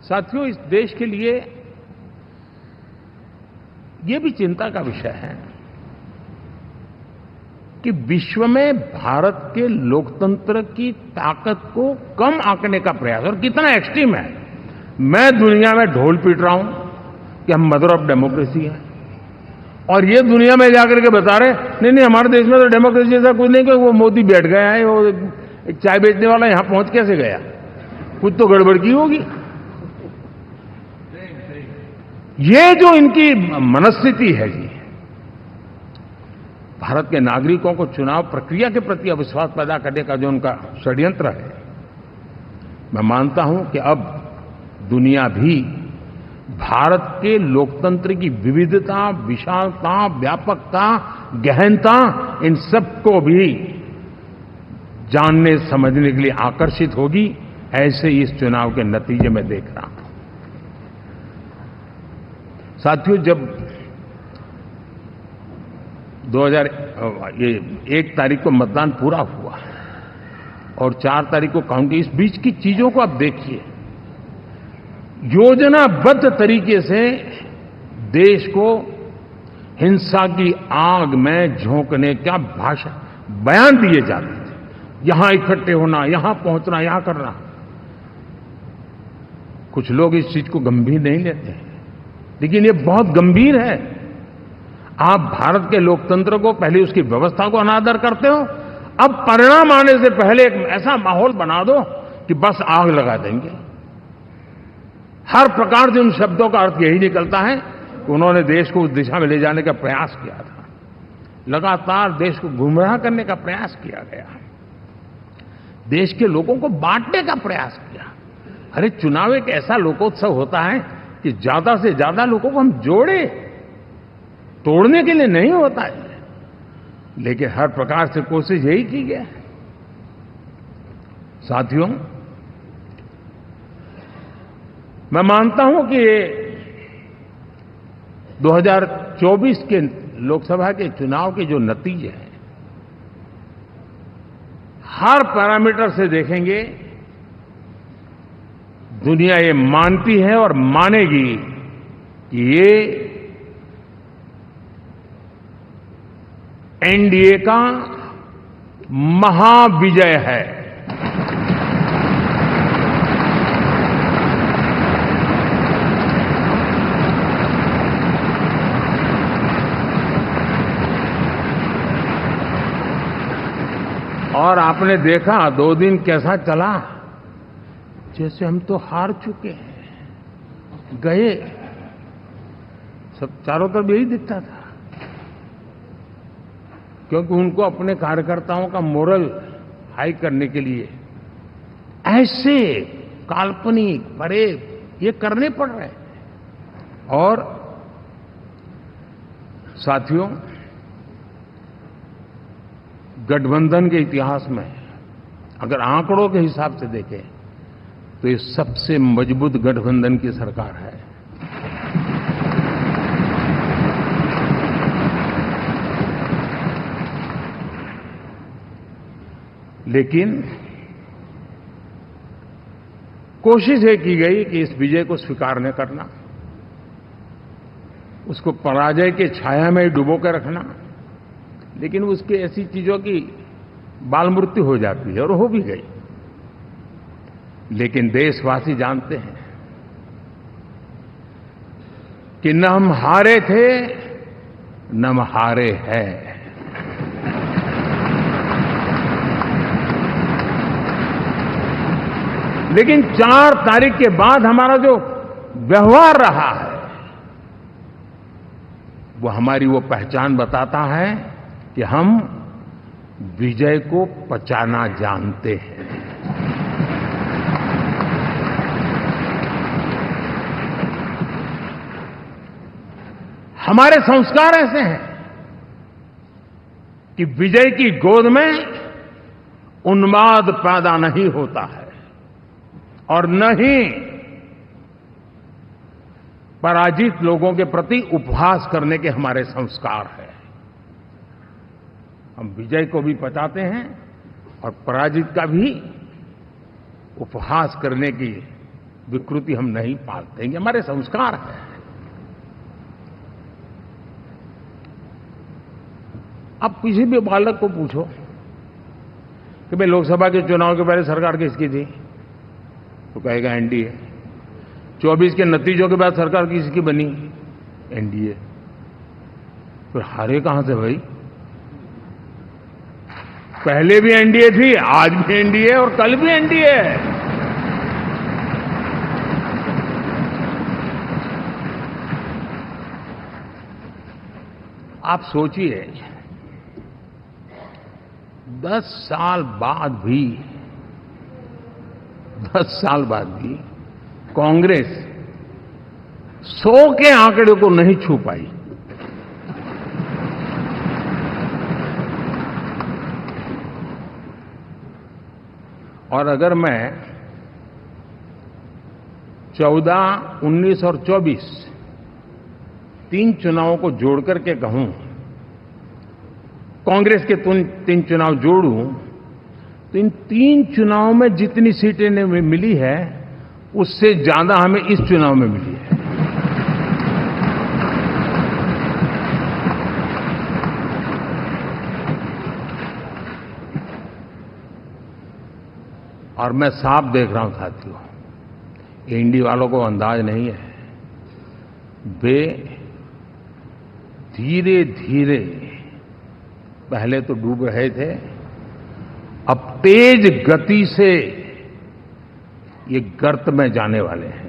साथियों, इस देश के लिए ये भी चिंता का विषय है कि विश्व में भारत के लोकतंत्र की ताकत को कम आंकने का प्रयास, और कितना एक्सट्रीम है। मैं दुनिया में ढोल पीट रहा हूं कि हम मदर ऑफ डेमोक्रेसी है, और ये दुनिया में जाकर के बता रहे नहीं नहीं हमारे देश में तो डेमोक्रेसी जैसा कुछ नहीं, कि वो मोदी बैठ गया है, वो एक चाय बेचने वाला यहां पहुंच कैसे गया, कुछ तो गड़बड़ की होगी। ये जो इनकी मनस्थिति है जी, भारत के नागरिकों को चुनाव प्रक्रिया के प्रति अविश्वास पैदा करने का जो उनका षड्यंत्र है, मैं मानता हूं कि अब दुनिया भी भारत के लोकतंत्र की विविधता, विशालता, व्यापकता, गहनता, इन सबको भी जानने समझने के लिए आकर्षित होगी। ऐसे इस चुनाव के नतीजे में देख रहा हूं। साथियों, जब 1 तारीख को मतदान पूरा हुआ और 4 तारीख को काउंटिंग, इस बीच की चीजों को आप देखिए। योजनाबद्ध तरीके से देश को हिंसा की आग में झोंकने का बयान दिए जाते थे। यहां इकट्ठे होना, यहां पहुंचना, यहां करना। कुछ लोग इस चीज को गंभीर नहीं लेते हैं, लेकिन ये बहुत गंभीर है। आप भारत के लोकतंत्र को, पहले उसकी व्यवस्था को अनादर करते हो, अब परिणाम आने से पहले एक ऐसा माहौल बना दो कि बस आग लगा देंगे। हर प्रकार से उन शब्दों का अर्थ यही निकलता है कि उन्होंने देश को उस दिशा में ले जाने का प्रयास किया था। लगातार देश को गुमराह करने का प्रयास किया गया, देश के लोगों को बांटने का प्रयास किया। अरे, चुनाव एक ऐसा लोकोत्सव होता है कि ज्यादा से ज्यादा लोगों को हम जोड़े, तोड़ने के लिए नहीं होता है। लेकिन हर प्रकार से कोशिश यही की गई है। साथियों, मैं मानता हूं कि 2024 के लोकसभा के चुनाव के जो नतीजे हैं, हर पैरामीटर से देखेंगे, दुनिया ये मानती है और मानेगी कि ये एनडीए का महाविजय है। और आपने देखा 2 दिन कैसा चला, जैसे हम तो हार चुके हैं, गए। सब चारों तरफ यही दिखता था, क्योंकि उनको अपने कार्यकर्ताओं का मोरल हाई करने के लिए ऐसे काल्पनिक परेड ये करने पड़ रहे हैं। और साथियों, गठबंधन के इतिहास में अगर आंकड़ों के हिसाब से देखें तो ये सबसे मजबूत गठबंधन की सरकार है। लेकिन कोशिश ये की गई कि इस विजय को स्वीकार न करना, उसको पराजय के छाया में डुबो कर रखना। लेकिन उसकी ऐसी चीजों की बाल मृत्यु हो जाती है, और हो भी गई। लेकिन देशवासी जानते हैं कि न हम हारे थे, न हम हारे हैं। लेकिन 4 तारीख के बाद हमारा जो व्यवहार रहा है, वो हमारी वो पहचान बताता है कि हम विजय को पचाना जानते हैं। हमारे संस्कार ऐसे हैं कि विजय की गोद में उन्माद पैदा नहीं होता है, और न ही पराजित लोगों के प्रति उपहास करने के हमारे संस्कार हैं। हम विजय को भी पचाते हैं और पराजित का भी उपहास करने की विकृति हम नहीं पालते, ये हमारे संस्कार है। अब किसी भी बालक को पूछो कि भाई लोकसभा के चुनाव के पहले सरकार किसकी थी, तो कहेगा एनडीए। 24 के नतीजों के बाद सरकार किसकी बनी, एनडीए। फिर हारे कहां से भाई? पहले भी एनडीए थी, आज भी एनडीए और कल भी एनडीए है। आप सोचिए 10 साल बाद भी कांग्रेस 100 के आंकड़े को नहीं छू पाई। और अगर मैं 14, 19 और 24 तीन चुनावों को जोड़ करके कहूं, कांग्रेस के 3 चुनाव जोड़ूं, तो इन 3 चुनावों में जितनी सीटें हमें मिली है उससे ज्यादा हमें इस चुनाव में मिली है। और मैं साफ देख रहा हूं साथियों, एनडीए वालों को अंदाज नहीं है, वे धीरे धीरे पहले तो डूब रहे थे, अब तेज गति से ये गर्त में जाने वाले हैं।